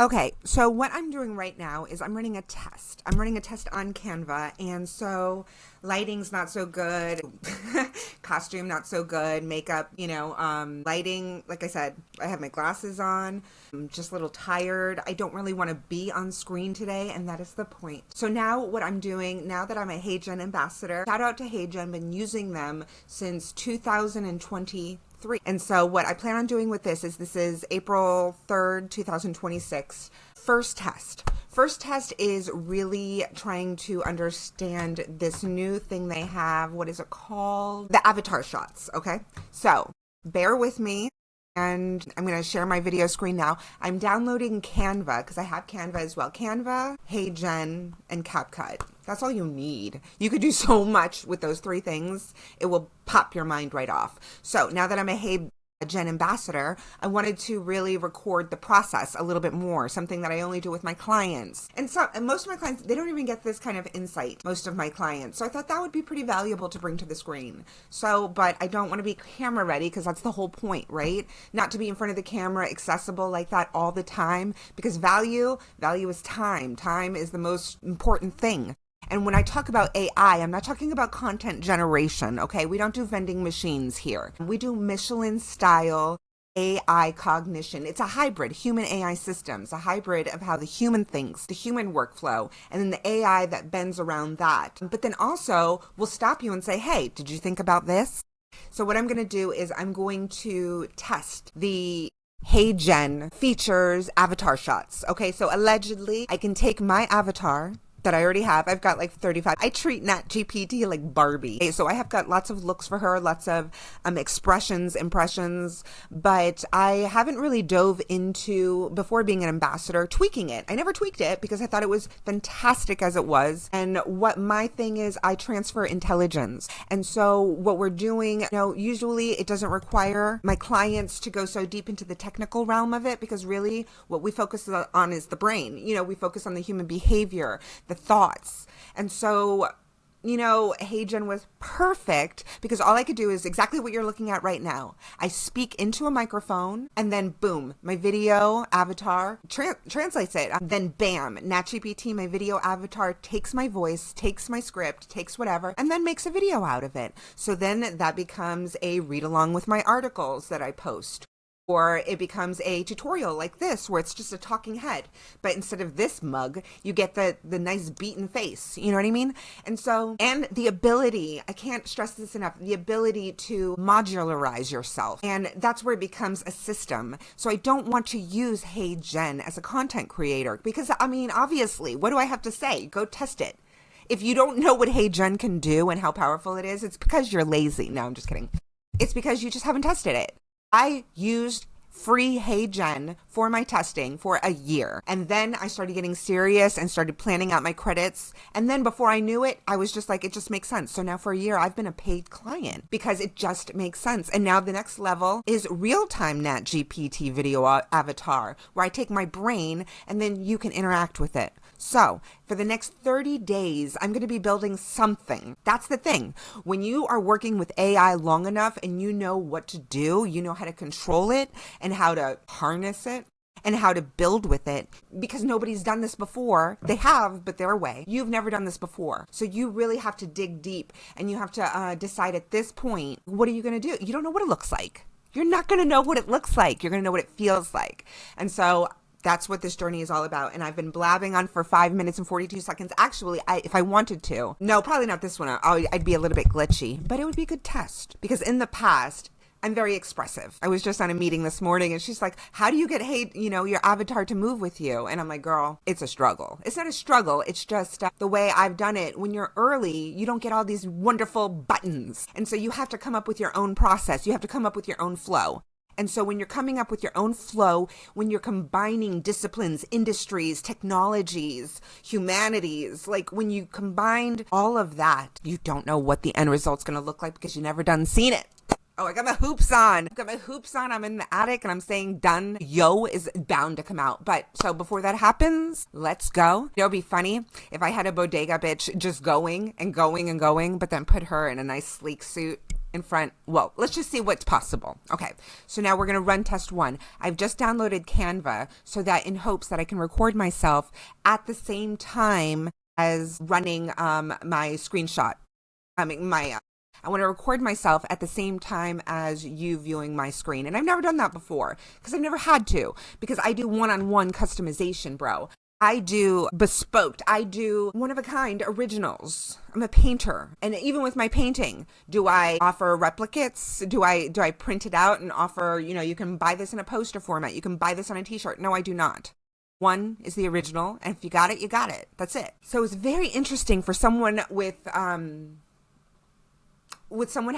Okay, so what I'm doing right now is I'm running a test. I'm running a test on Canva, and so lighting's not so good, costume not so good, makeup, lighting, like I said, I have my glasses on. I'm just a little tired. I don't really want to be on screen today, and that is the point. So now what I'm doing, now that I'm a HeyGen ambassador, shout out to HeyGen, been using them since 2020. And so what I plan on doing with this is April 3rd, 2026. First test. First test is really trying to understand this new thing they have. What is it called? The Avatar Shots. Okay. So bear with me. And I'm going to share my video screen now. I'm downloading Canva because I have Canva as well. Canva, HeyGen, and CapCut. That's all you need. You could do so much with those three things. It will pop your mind right off. So now that I'm a HeyGen ambassador, I wanted to really record the process a little bit more, something that I only do with my clients. And most of my clients, they don't even get this kind of insight, most of my clients. So I thought that would be pretty valuable to bring to the screen. So, but I don't want to be camera ready because that's the whole point, right? Not to be in front of the camera, accessible like that all the time, because value is time. Time is the most important thing. And when I talk about AI, I'm not talking about content generation, okay? We don't do vending machines here. We do Michelin-style AI cognition. It's a hybrid, human AI systems, a hybrid of how the human thinks, the human workflow, and then the AI that bends around that. But then also, we'll stop you and say, hey, did you think about this? So what I'm going to do is I'm going to test the HeyGen features avatar shots. Okay, so allegedly, I can take my avatar that I already have. I've got like 35. I treat NatGPT like Barbie. Okay, so I have got lots of looks for her, lots of expressions, impressions, but I haven't really dove into, before being an ambassador, tweaking it. I never tweaked it because I thought it was fantastic as it was. And what my thing is, I transfer intelligence. And so what we're doing, usually it doesn't require my clients to go so deep into the technical realm of it, because really what we focus on is the brain. We focus on the human behavior, the thoughts. And so, HeyGen was perfect because all I could do is exactly what you're looking at right now. I speak into a microphone and then boom, my video avatar translates it. Then bam, NatGPT, my video avatar, takes my voice, takes my script, takes whatever, and then makes a video out of it. So then that becomes a read along with my articles that I post. Or it becomes a tutorial like this, where it's just a talking head. But instead of this mug, you get the nice beaten face. You know what I mean? And so, and the ability, I can't stress this enough, the ability to modularize yourself. And that's where it becomes a system. So I don't want to use HeyGen as a content creator because, obviously, what do I have to say? Go test it. If you don't know what HeyGen can do and how powerful it is, it's because you're lazy. No, I'm just kidding. It's because you just haven't tested it. I used free HeyGen for my testing for a year. And then I started getting serious and started planning out my credits. And then before I knew it, I was just like, it just makes sense. So now for a year, I've been a paid client because it just makes sense. And now the next level is real-time NatGPT video avatar, where I take my brain and then you can interact with it. So for the next 30 days, I'm going to be building something. That's the thing. When you are working with AI long enough and you know what to do, you know how to control it and how to harness it and how to build with it, because nobody's done this before. They have, but their way. You've never done this before. So you really have to dig deep and you have to decide at this point, what are you going to do? You don't know what it looks like. You're not going to know what it looks like. You're going to know what it feels like. And so that's what this journey is all about. And I've been blabbing on for 5 minutes and 42 seconds. Actually, if I wanted to, no, probably not this one. I'd be a little bit glitchy, but it would be a good test because in the past, I'm very expressive. I was just on a meeting this morning and she's like, how do you get your avatar to move with you? And I'm like, girl, it's a struggle. It's not a struggle. It's just the way I've done it. When you're early, you don't get all these wonderful buttons. And so you have to come up with your own process. You have to come up with your own flow. And so when you're coming up with your own flow, when you're combining disciplines, industries, technologies, humanities, like when you combined all of that, you don't know what the end result's going to look like because you never done seen it. Oh, I got my hoops on. I'm in the attic and I'm saying done. Yo is bound to come out. But so before that happens, let's go. It'll be funny if I had a bodega bitch just going and going and going, but then put her in a nice sleek suit. in front. Well, let's just see what's possible. Okay, so now we're going to run test one. I've just downloaded Canva so that in hopes that I can record myself at the same time as running my screenshot. I want to record myself at the same time as you viewing my screen. And I've never done that before because I've never had to, because I do one-on-one customization, bro. I do bespoke. I do one-of-a-kind originals. I'm a painter. And even with my painting, do I offer replicates? Do I print it out and offer, you can buy this in a poster format. You can buy this on a t-shirt. No, I do not. One is the original. And if you got it, you got it. That's it. So it's very interesting for someone with someone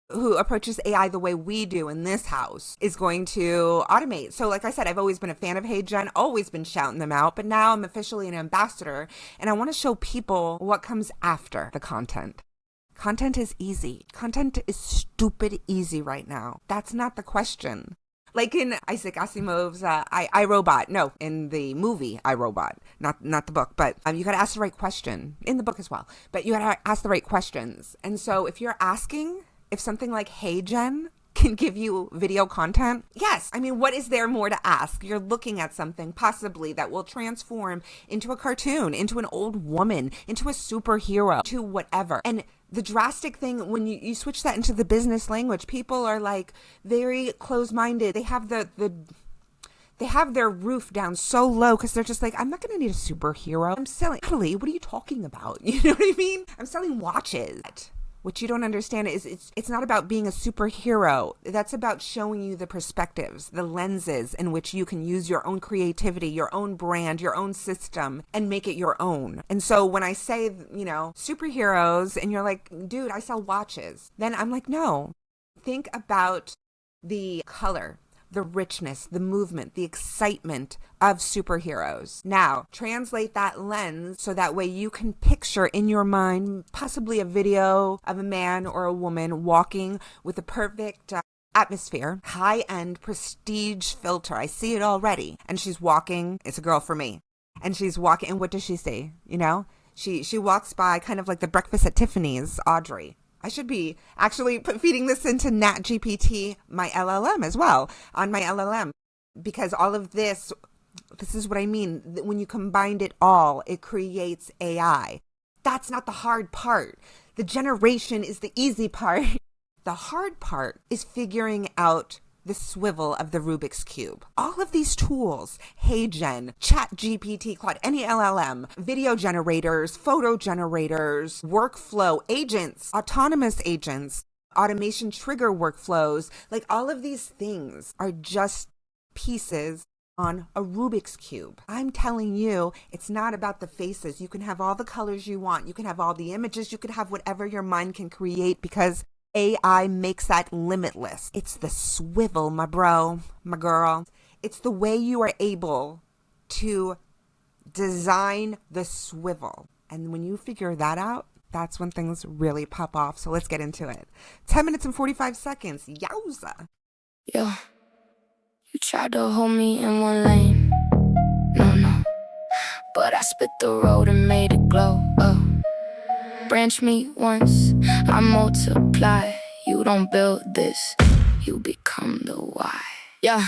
who approaches AI the way we do in this house is going to automate. So like I said, I've always been a fan of HeyGen, always been shouting them out, but now I'm officially an ambassador and I want to show people what comes after the content. Content is easy. Content is stupid easy right now. That's not the question. Like in Isaac Asimov's I, Robot. No, in the movie I, Robot. Not the book, but you got to ask the right question. In the book as well. But you got to ask the right questions. And so if you're asking if something like HeyGen can give you video content, yes. I mean, what is there more to ask? You're looking at something possibly that will transform into a cartoon, into an old woman, into a superhero, to whatever. And the drastic thing, when you switch that into the business language, people are like very close-minded. They have they have their roof down so low because they're just like, I'm not going to need a superhero. I'm selling, Natalie, what are you talking about? You know what I mean? I'm selling watches. What you don't understand is it's not about being a superhero. That's about showing you the perspectives, the lenses in which you can use your own creativity, your own brand, your own system, and make it your own. And so when I say, superheroes, and you're like, dude, I sell watches, then I'm like, no. Think about the color, the richness, the movement, the excitement of superheroes. Now, translate that lens so that way you can picture in your mind possibly a video of a man or a woman walking with a perfect atmosphere, high-end prestige filter. I see it already. And she's walking. It's a girl for me. And she's walking. And what does she say? She walks by kind of like the Breakfast at Tiffany's, Audrey. I should be actually feeding this into NatGPT, my LLM as well, on my LLM, because all of this is what I mean. When you combined it all, it creates AI. That's not the hard part. The generation is the easy part. The hard part is figuring out the swivel of the Rubik's Cube. All of these tools, HeyGen, ChatGPT, Claude, any LLM, video generators, photo generators, workflow agents, autonomous agents, automation trigger workflows, like all of these things are just pieces on a Rubik's Cube. I'm telling you, it's not about the faces. You can have all the colors you want. You can have all the images. You can have whatever your mind can create because AI makes that limitless. It's the swivel, my bro, my girl. It's the way you are able to design the swivel. And when you figure that out, that's when things really pop off. So let's get into it. 10 minutes and 45 seconds. Yowza. Yo, you tried to hold me in one lane. No. But I split the road and made it glow. Oh. Branch me once, I multiply. You don't build this, you become the why. Yeah.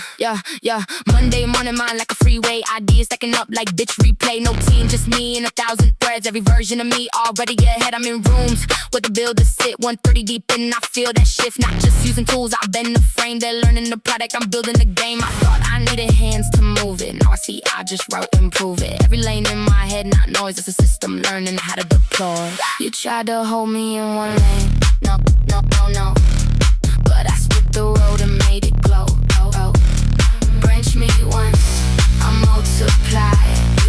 Monday morning, mind like a freeway. Ideas stacking up like bitch replay. No team, just me and 1,000 threads. Every version of me already ahead. I'm in rooms where the builders sit 130 deep and I feel that shift. Not just using tools, I bend the frame. They're learning the product, I'm building the game. I thought I needed hands to move it. Now I see I just route improve it. Every lane in my head, not noise. It's a system learning how to deploy. You tried to hold me in one lane. No. But I split the road and made it glow. Branch me once, I multiply.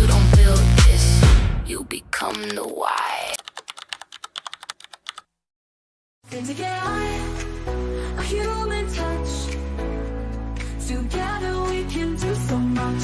You don't build this, you become the why. A human touch. Together we can do so much.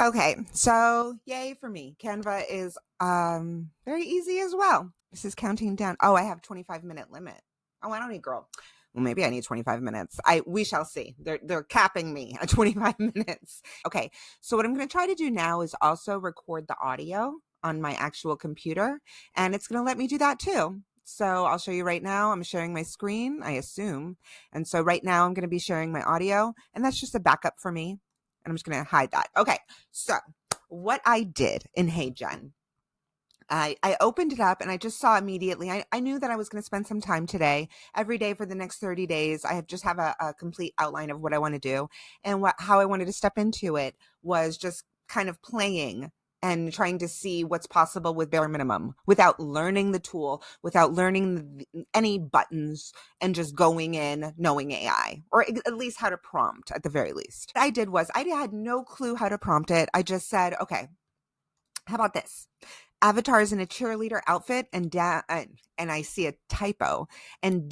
Okay, so yay for me. Canva is very easy as well. This is counting down. Oh, I have 25-minute limit. Oh, I don't need girl. Well, maybe I need 25 minutes. We shall see. They're capping me at 25 minutes. Okay, so what I'm going to try to do now is also record the audio on my actual computer, and it's going to let me do that too. So I'll show you right now. I'm sharing my screen, I assume. And so right now I'm going to be sharing my audio, and that's just a backup for me. And I'm just going to hide that. Okay. So what I did in HeyGen, I opened it up and I just saw immediately. I knew that I was going to spend some time today, every day for the next 30 days. I just have a complete outline of what I want to do. And how I wanted to step into it was just kind of playing and trying to see what's possible with bare minimum without learning the tool, without learning any buttons, and just going in knowing AI, or at least how to prompt at the very least. What I did was I had no clue how to prompt it. I just said, okay, how about this? Avatar's in a cheerleader outfit and I see a typo, and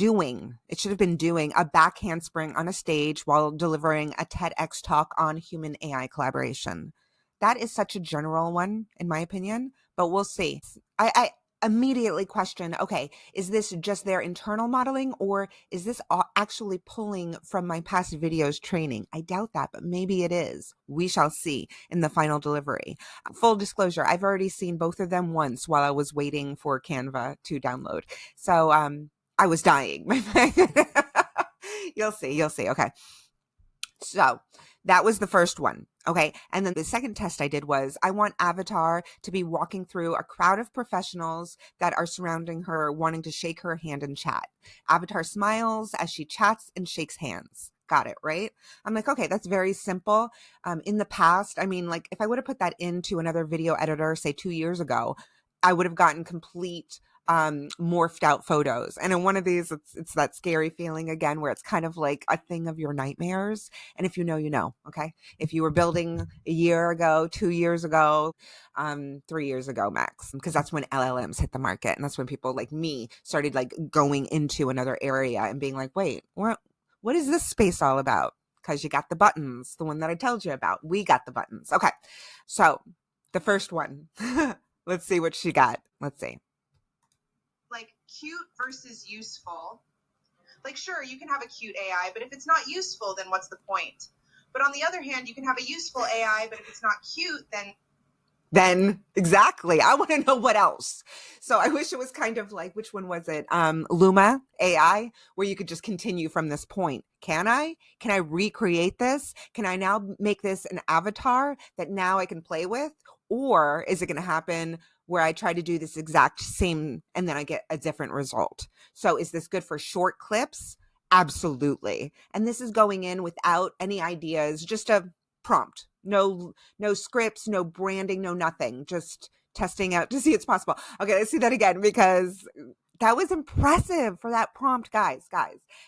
it should have been doing a back handspring on a stage while delivering a TEDx talk on human AI collaboration. That is such a general one, in my opinion, but we'll see. I immediately question, okay, is this just their internal modeling, or is this actually pulling from my past videos training? I doubt that, but maybe it is. We shall see in the final delivery. Full disclosure, I've already seen both of them once while I was waiting for Canva to download. So I was dying. You'll see. Okay. So that was the first one. Okay. And then the second test I did was I want Avatar to be walking through a crowd of professionals that are surrounding her, wanting to shake her hand and chat. Avatar smiles as she chats and shakes hands. Got it, right? I'm like, okay, that's very simple. In the past, I mean, like if I would have put that into another video editor, say 2 years ago, I would have gotten complete morphed out photos. And in one of these, it's that scary feeling again, where it's kind of like a thing of your nightmares. And if you know, you know, okay. If you were building a year ago, 2 years ago, 3 years ago, max, because that's when LLMs hit the market. And that's when people like me started like going into another area and being like, wait, what is this space all about? Because you got the buttons, the one that I told you about. We got the buttons. Okay. So the first one, let's see what she got. Let's see. Like cute versus useful. Like, sure, you can have a cute AI, but if it's not useful, then what's the point? But on the other hand, you can have a useful AI, but if it's not cute, then exactly. I want to know what else. So I wish it was kind of like, which one was it? Luma AI, where you could just continue from this point. Can I recreate this? Can I now make this an avatar that now I can play with? Or is it going to happen where I try to do this exact same and then I get a different result? So is this good for short clips? Absolutely. And this is going in without any ideas, just a prompt. No scripts, no branding, no nothing. Just testing out to see it's possible. Okay, let's see that again, because that was impressive for that prompt, guys.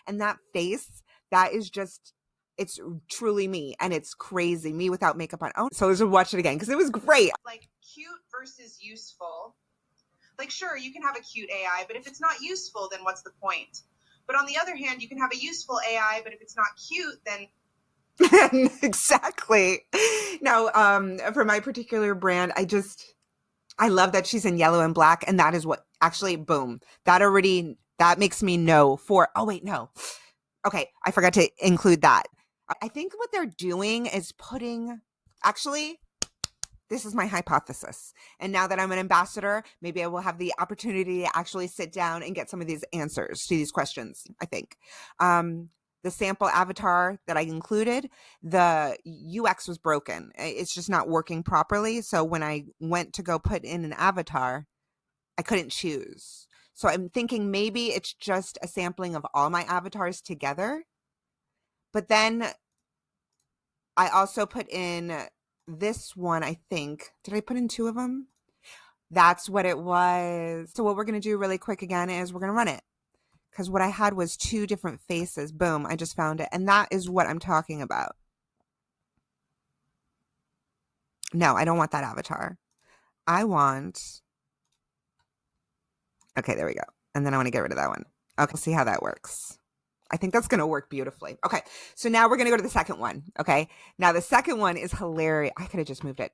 And that face, that is just, it's truly me, and it's crazy. Me without makeup on. Oh, so let's watch it again because it was great. like cute versus useful. Like, sure, you can have a cute AI, but if it's not useful, then what's the point? But on the other hand, you can have a useful AI, but if it's not cute, then exactly. Now, for my particular brand, I love that she's in yellow and black, and that is what actually, boom, that makes me know for, oh wait, no. Okay, I forgot to include that. I think what they're doing is actually, this is my hypothesis. And now that I'm an ambassador, maybe I will have the opportunity to actually sit down and get some of these answers to these questions, I think. The sample avatar that I included, the UX was broken. It's just not working properly. So when I went to go put in an avatar, I couldn't choose. So I'm thinking maybe it's just a sampling of all my avatars together. But then I also put in this one, I think. Did I put in 2 of them? That's what it was. So what we're going to do really quick again is we're going to run it. Because what I had was 2 different faces. Boom, I just found it. And that is what I'm talking about. No, I don't want that avatar. I want... Okay, there we go. And then I want to get rid of that one. Okay, see how that works. I think that's going to work beautifully. Okay, so now we're going to go to the second one. Okay, now the second one is hilarious. I could have just moved it.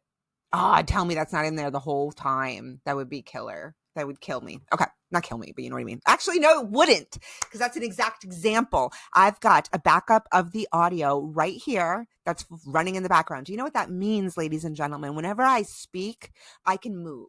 Oh, tell me that's not in there the whole time. That would be killer. That would kill me. Okay, not kill me, but you know what I mean. Actually, no, it wouldn't, because that's an exact example. I've got a backup of the audio right here that's running in the background. Do you know what that means, ladies and gentlemen? Whenever I speak, I can move,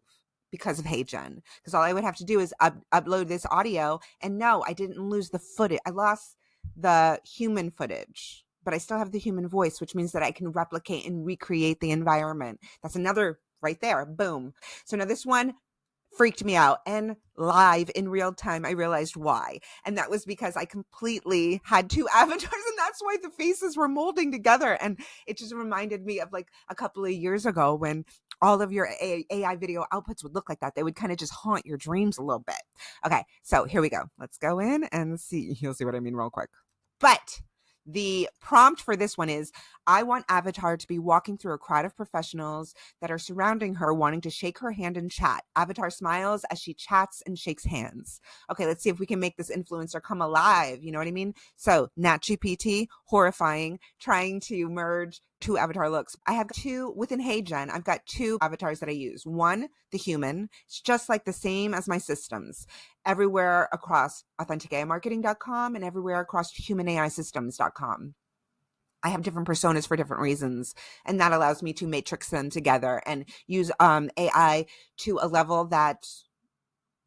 because of HeyGen. Because all I would have to do is upload this audio, and no, I didn't lose the footage. I lost the human footage, but I still have the human voice, which means that I can replicate and recreate the environment. That's another right there. Boom. So now this one freaked me out, and live in real time I realized why, and that was because I completely had two avatars, and that's why the faces were molding together. And it just reminded me of like a couple of years ago when all of your AI video outputs would look like that. They would kind of just haunt your dreams a little bit. Okay, so here we go. Let's go in and see. You'll see what I mean real quick. But the prompt for this one is, I want Avatar to be walking through a crowd of professionals that are surrounding her, wanting to shake her hand and chat. Avatar smiles as she chats and shakes hands. Okay, let's see if we can make this influencer come alive. You know what I mean? So NatGPT, horrifying, trying to merge two avatar looks. I have two within HeyGen. I've got two avatars that I use. One, the human. It's just like the same as my systems. Everywhere across AuthenticAImarketing.com and everywhere across HumanAISystems.com. I have different personas for different reasons, and that allows me to matrix them together and use AI to a level that,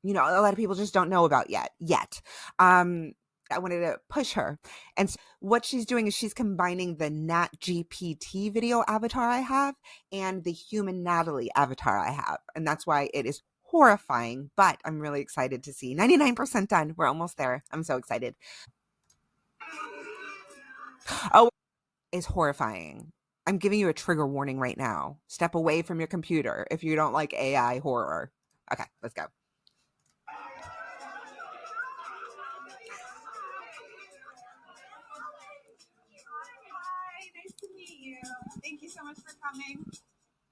you know, a lot of people just don't know about yet. I wanted to push her. And so what she's doing is she's combining the NatGPT video avatar I have and the human Natalie avatar I have. And that's why it is horrifying, but I'm really excited to see. 99% done. We're almost there. I'm so excited. Oh, is horrifying. I'm giving you a trigger warning right now. Step away from your computer if you don't like AI horror. Okay, let's go. Hi, nice to meet you. Thank you so much for coming.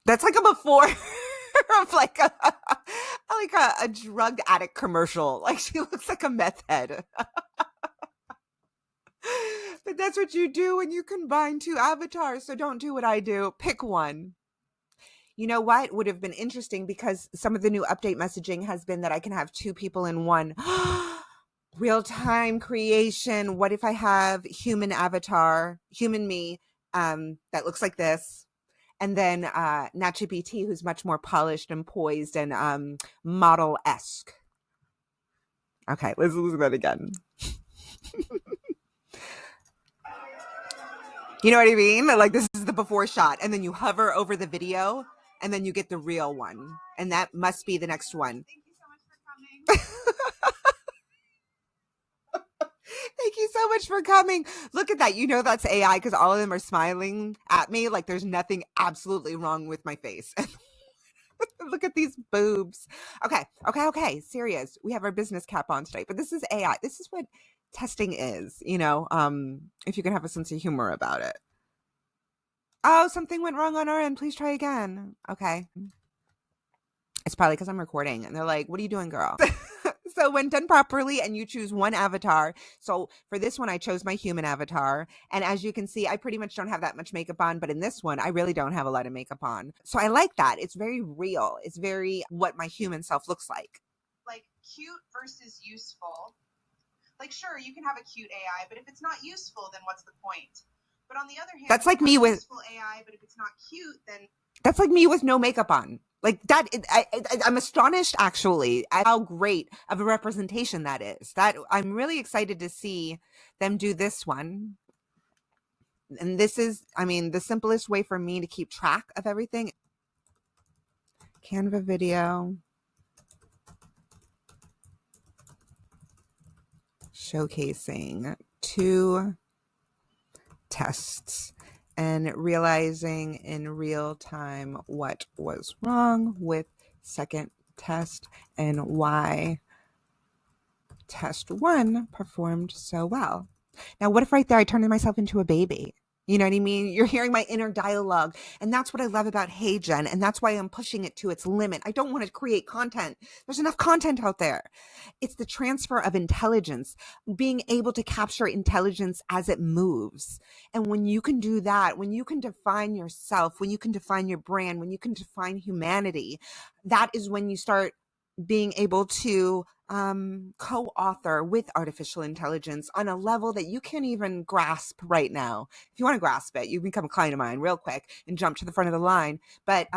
That's like a before of like a drug addict commercial. Like she looks like a meth head. But that's what you do when you combine two avatars. So don't do what I do. Pick one. You know what would have been interesting, because some of the new update messaging has been that I can have two people in one. Real-time creation. What if I have human avatar, human me, that looks like this, and then NatGPT, who's much more polished and poised and model-esque. Okay, let's do that again. You know what I mean? Like this is the before shot, and then you hover over the video, and then you get the real one, and that must be the next one. Thank you so much for coming. Thank you so much for coming. Look at that. You know that's AI because all of them are smiling at me like there's nothing absolutely wrong with my face. Look at these boobs. Okay. Serious. We have our business cap on today, but this is AI. This is what testing is, you know, if you can have a sense of humor about it. Oh, something went wrong on our end. Please try again. Okay. It's probably because I'm recording and they're like, what are you doing, girl? So when done properly and you choose one avatar. So for this one, I chose my human avatar. And as you can see, I pretty much don't have that much makeup on. But in this one, I really don't have a lot of makeup on. So I like that. It's very real. It's very what my human self looks like. Like cute versus useful. Like sure, you can have a cute AI, but if it's not useful, then what's the point? But on the other hand, that's like me with useful AI, but if it's not cute, then that's like me with no makeup on. Like that, I'm astonished actually at how great of a representation that is. That I'm really excited to see them do this one. And this is, I mean, the simplest way for me to keep track of everything. Canva video. Showcasing two tests and realizing in real time what was wrong with second test and why test one performed so well. Now, what if right there I turned myself into a baby? You know what I mean? You're hearing my inner dialogue. And that's what I love about HeyGen. And that's why I'm pushing it to its limit. I don't want to create content. There's enough content out there. It's the transfer of intelligence, being able to capture intelligence as it moves. And when you can do that, when you can define yourself, when you can define your brand, when you can define humanity, that is when you start being able to co-author with artificial intelligence on a level that you can't even grasp right now. If you want to grasp it, you become a client of mine real quick and jump to the front of the line. But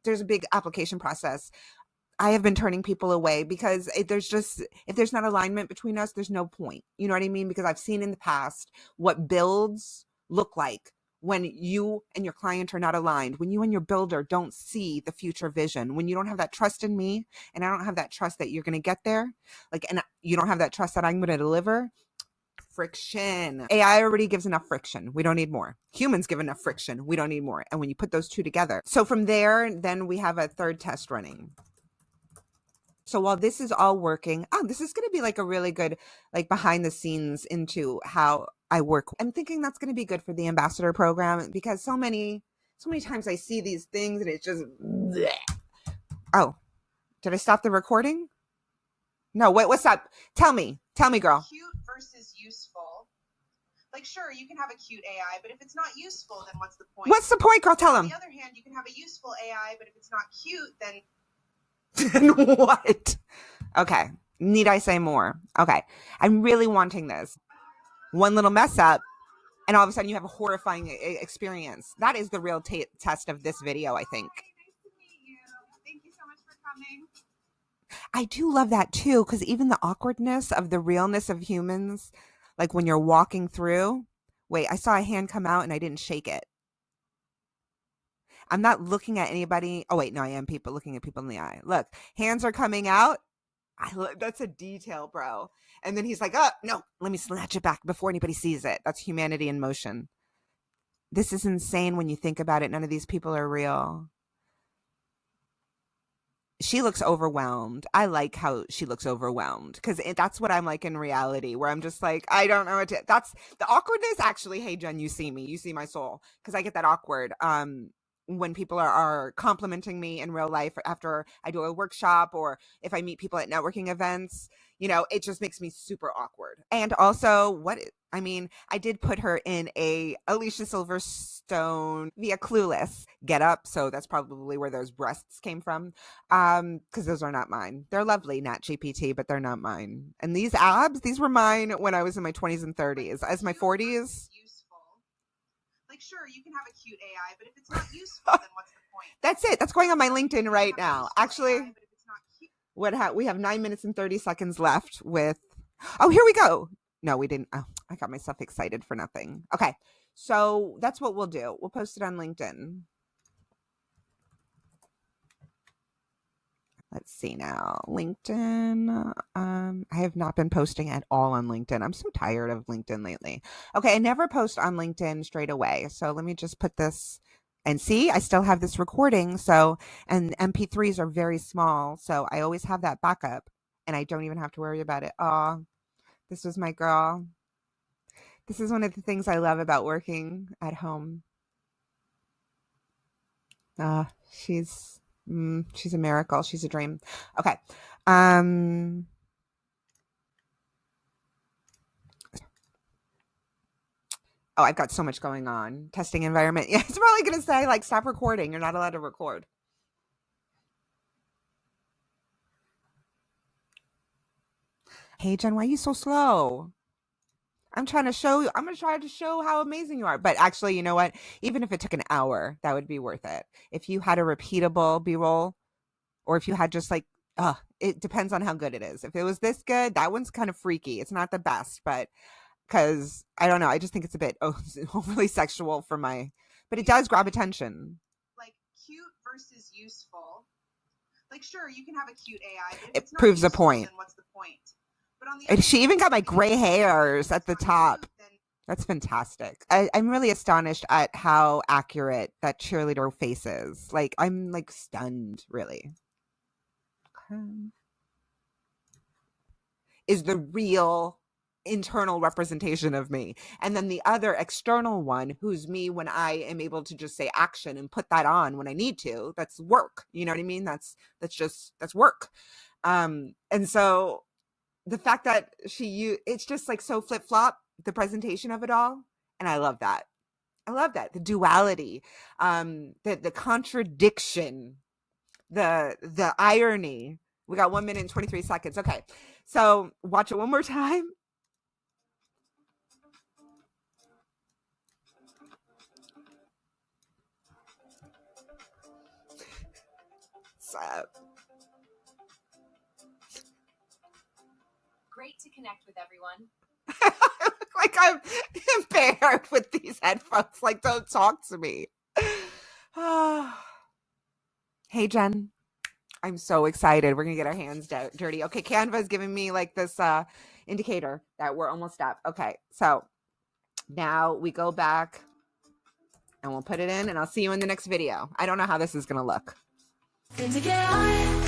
there's a big application process. I have been turning people away because if there's not alignment between us, there's no point. You know what I mean? Because I've seen in the past what builds look like when you and your client are not aligned, when you and your builder don't see the future vision, when you don't have that trust in me and I don't have that trust that you're going to get there, like, and you don't have that trust that I'm going to deliver. Friction. AI already gives enough friction. We don't need more. Humans give enough friction. We don't need more. And when you put those two together, so from there, then we have a third test running. So while this is all working, this is going to be like a really good, like behind the scenes into how I work. I'm thinking that's going to be good for the ambassador program because so many times I see these things and it's just, bleh. Oh, did I stop the recording? No, wait, what's up? Tell me, girl. Cute versus useful. Like, sure, you can have a cute AI, but if it's not useful, then what's the point? What's the point, girl? Tell him. On the other hand, you can have a useful AI, but if it's not cute, then what? Okay. Need I say more? Okay. I'm really wanting this. One little mess up, and all of a sudden you have a horrifying experience. That is the real test of this video, I think. Hi, nice to meet you. Thank you so much for coming. I do love that too, because even the awkwardness of the realness of humans, like when you're walking through. Wait, I saw a hand come out and I didn't shake it. I'm not looking at anybody. Oh, wait, no, I am looking at people in the eye. Look, hands are coming out. That's a detail, bro. And then he's like, oh, no, let me snatch it back before anybody sees it. That's humanity in motion. This is insane when you think about it. None of these people are real. She looks overwhelmed. I like how she looks overwhelmed because that's what I'm like in reality, where I'm just like, I don't know what to. That's the awkwardness. Actually, hey, Jen, you see me. You see my soul because I get that awkward. When people are complimenting me in real life after I do a workshop or if I meet people at networking events, it just makes me super awkward. And also I did put her in a Alicia Silverstone via Clueless get up. So that's probably where those breasts came from. Because those are not mine. They're lovely, NatGPT, but they're not mine. And these abs, these were mine when I was in my 20s and 30s. As my 40s. Like, sure, you can have a cute AI, but if it's not useful, then what's the point? That's it. That's going on my LinkedIn right now. Actually, we have 9 minutes and 30 seconds left with, oh, here we go. No, we didn't. Oh, I got myself excited for nothing. Okay. So that's what we'll do. We'll post it on LinkedIn. Let's see now. LinkedIn. I have not been posting at all on LinkedIn. I'm so tired of LinkedIn lately. Okay, I never post on LinkedIn straight away. So let me just put this and see, I still have this recording. So, and MP3s are very small. So I always have that backup and I don't even have to worry about it. Oh, this was my girl. This is one of the things I love about working at home. She's a miracle. She's a dream. Okay. Oh, I've got so much going on. Testing environment. Yeah, it's probably going to say like, stop recording. You're not allowed to record. Hey, Jen, why are you so slow? I'm going to try to show how amazing you are. But actually, you know what? Even if it took an hour, that would be worth it. If you had a repeatable B-roll, or if you had just like, it depends on how good it is. If it was this good, that one's kind of freaky. It's not the best, but because I don't know, I just think it's a bit overly sexual but it does grab attention. Like, cute versus useful. Like, sure, you can have a cute AI, but if it proves the point. Then what's the point? But on the and she even got my gray hairs at the top. That's fantastic. I'm really astonished at how accurate that cheerleader face is. Like, I'm like stunned, really. Is the real internal representation of me. And then the other external one, who's me when I am able to just say action and put that on when I need to. That's work. You know what I mean? That's work. And so the fact that it's just like so flip-flop, the presentation of it all. And I love that. The duality, the contradiction, the irony. We got 1 minute and 23 seconds. Okay. So watch it one more time. So, Great to connect with everyone. Like I'm impaired with these headphones. Like, don't talk to me. Hey, Jen. I'm so excited. We're going to get our hands dirty. Okay, Canva is giving me like this indicator that we're almost up. Okay, so now we go back and we'll put it in and I'll see you in the next video. I don't know how this is going to look. And to get high.